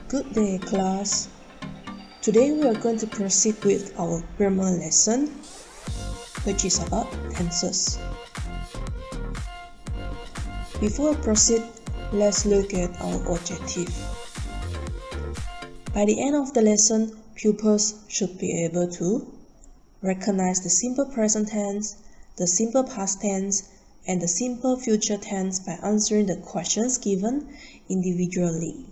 Good day, class. Today we are going to proceed with our grammar lesson, which is about tenses. Before we proceed, let's look at our objective. By the end of the lesson, pupils should be able to recognize the simple present tense, the simple past tense, and the simple future tense by answering the questions given individually.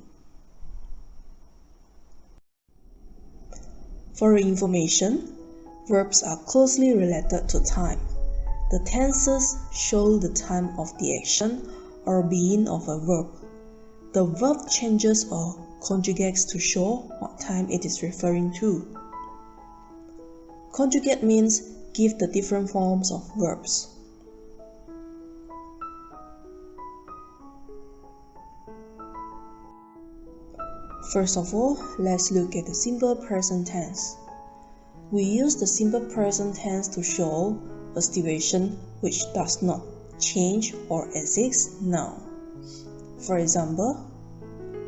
For your information, verbs are closely related to time. The tenses show the time of the action or being of a verb. The verb changes or conjugates to show what time it is referring to. Conjugate means give the different forms of verbs. First of all, let's look at the simple present tense. We use the simple present tense to show a situation which does not change or exist now. For example,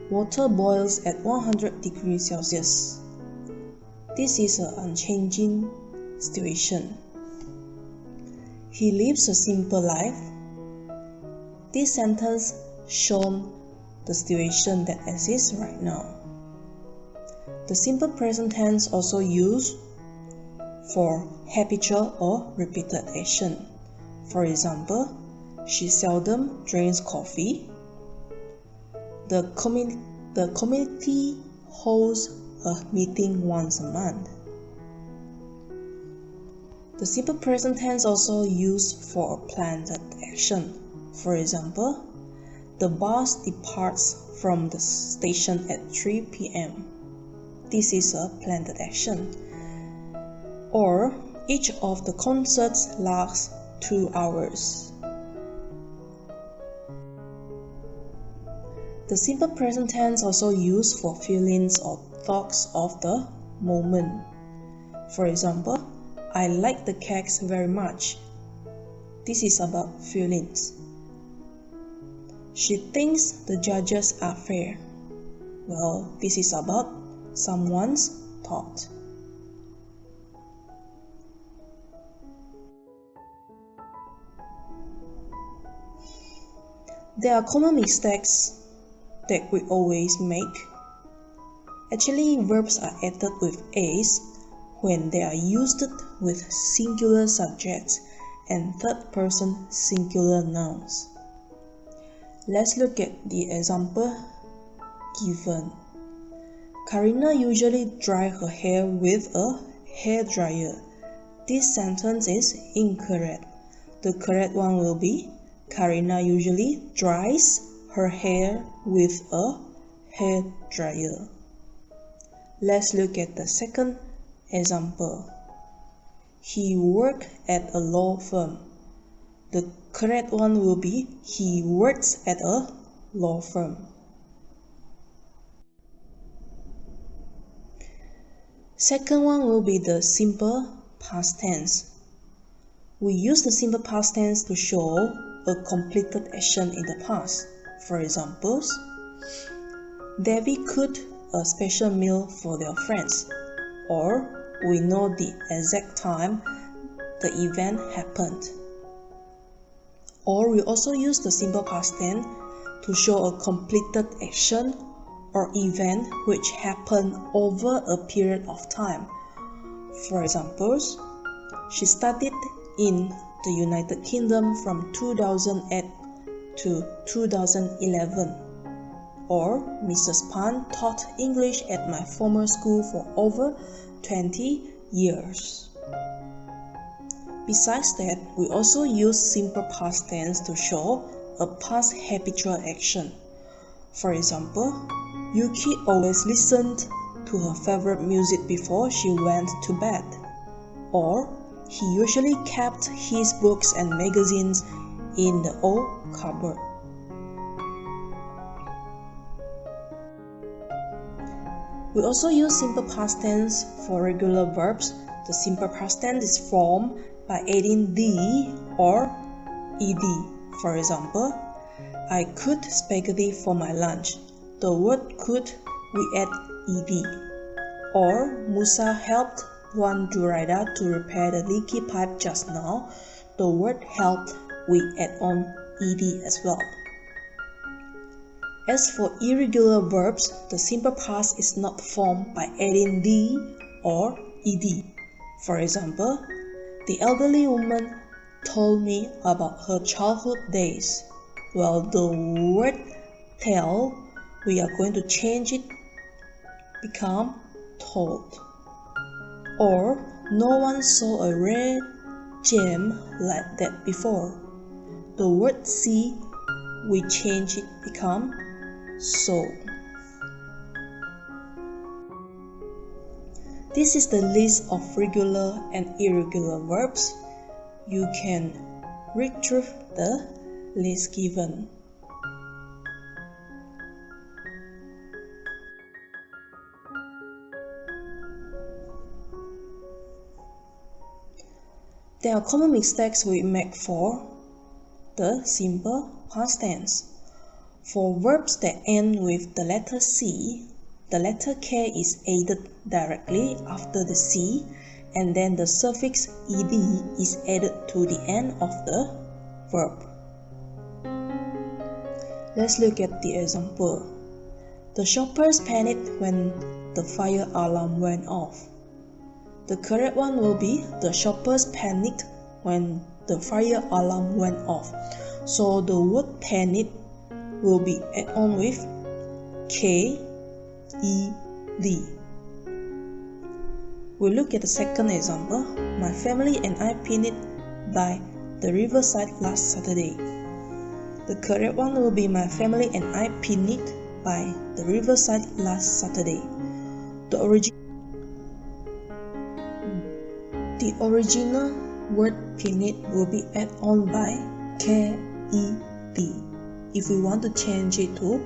water boils at 100 degrees Celsius. This is an unchanging situation. He lives a simple life. This sentence shows the situation that exists right now. The simple present tense also used for habitual or repeated action. For example, she seldom drinks coffee. The committee holds a meeting once a month. The simple present tense also used for a planned action. For example, the bus departs from the station at 3 p.m. This is a planned action. Or, each of the concerts lasts 2 hours. The simple present tense also used for feelings or thoughts of the moment. For example, I like the cakes very much. This is about feelings. She thinks the judges are fair. Well, this is about someone's thought. There are common mistakes that we always make. Actually, verbs are added with "as" when they are used with singular subjects and third-person singular nouns. Let's look at the example given. Karina usually dries her hair with a hairdryer. This sentence is incorrect. The correct one will be Karina usually dries her hair with a hairdryer. Let's look at the second example. He worked at a law firm. The correct one will be he works at a law firm. Second one will be the simple past tense. We use the simple past tense to show a completed action in the past. For example, Debbie cooked a special meal for their friends, or we know the exact time the event happened. Or we also use the simple past tense to show a completed action or event which happened over a period of time. For example, she studied in the United Kingdom from 2008 to 2011. Or Mrs. Pan taught English at my former school for over 20 years. Besides that, we also use simple past tense to show a past habitual action. For example, Yuki always listened to her favorite music before she went to bed. Or, he usually kept his books and magazines in the old cupboard. We also use simple past tense for regular verbs. The simple past tense is formed by adding "the" or "ed". For example, I cooked spaghetti for my lunch. The word cooked we add ed. Or Musa helped Wan Juraida to repair the leaky pipe just now. The word helped, we add on ed as well. As for irregular verbs, the simple past is not formed by adding the or ed. For example, the elderly woman told me about her childhood days. Well, the word tell, we are going to change it, become told. Or, no one saw a rare gem like that before. The word see, we change it, become saw. This is the list of regular and irregular verbs. You can read through the list given. There are common mistakes we make for the simple past tense. For verbs that end with the letter C, the letter K is added directly after the C, and then the suffix ed is added to the end of the verb. Let's look at the example. The shoppers panicked when the fire alarm went off. The correct one will be the shoppers panicked when the fire alarm went off. So the word panic will be added on with K-E-D. We'll look at the second example. My family and I picnicked by the riverside last Saturday. The correct one will be my family and I picnicked by the riverside last Saturday. The original word picnic will be added on by K-E-D if we want to change it to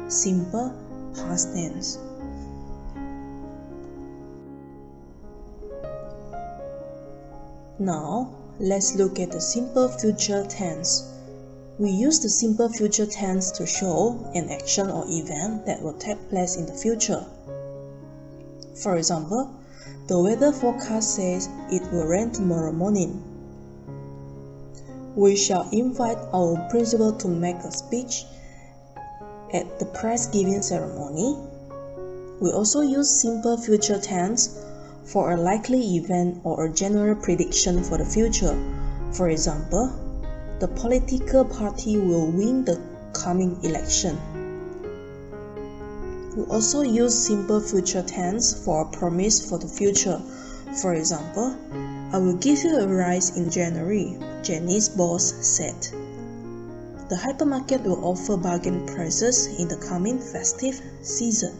simple past tense. Now, let's look at the simple future tense. We use the simple future tense to show an action or event that will take place in the future. For example, the weather forecast says it will rain tomorrow morning. We shall invite our principal to make a speech at the prize giving ceremony. We also use simple future tense for a likely event or a general prediction for the future. For example, the political party will win the coming election. We also use simple future tense for a promise for the future. For example, I will give you a rise in January, Jenny's boss said. The hypermarket will offer bargain prices in the coming festive season.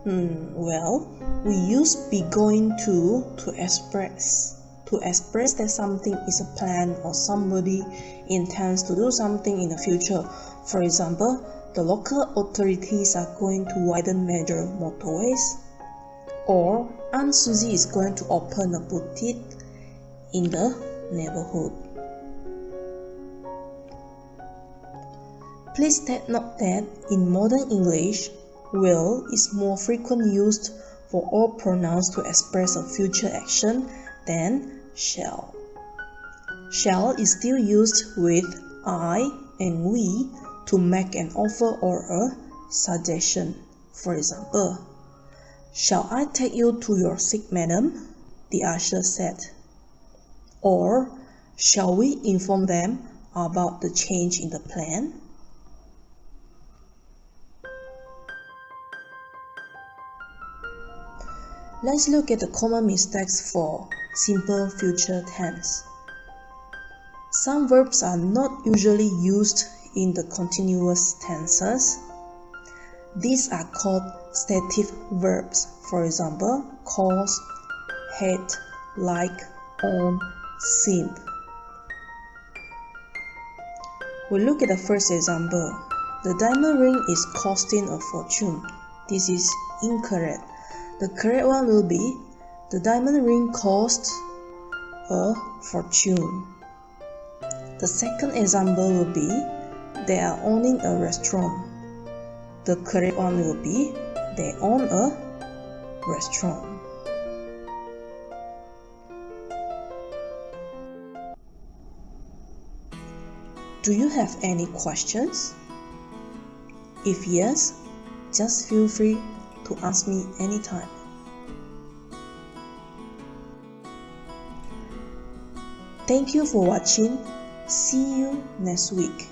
Well, we use be going to express that something is a plan or somebody intends to do something in the future. For example, the local authorities are going to widen major motorways, or Aunt Susie is going to open a boutique in the neighborhood. Please take note that in modern English, will is more frequently used for all pronouns to express a future action than shall. Shall is still used with I and we to make an offer or a suggestion. For example, shall I take you to your sick madam? The usher said. Or, shall we inform them about the change in the plan? Let's look at the common mistakes for simple future tense. Some verbs are not usually used in the continuous tenses. These are called stative verbs. For example, cause, hate, like, own, seem. We'll look at the first example. The diamond ring is costing a fortune. This is incorrect. The correct one will be, the diamond ring cost a fortune. The second example will be they are owning a restaurant. The correct one will be they own a restaurant. Do you have any questions? If yes, just feel free to ask me anytime. Thank you for watching. See you next week.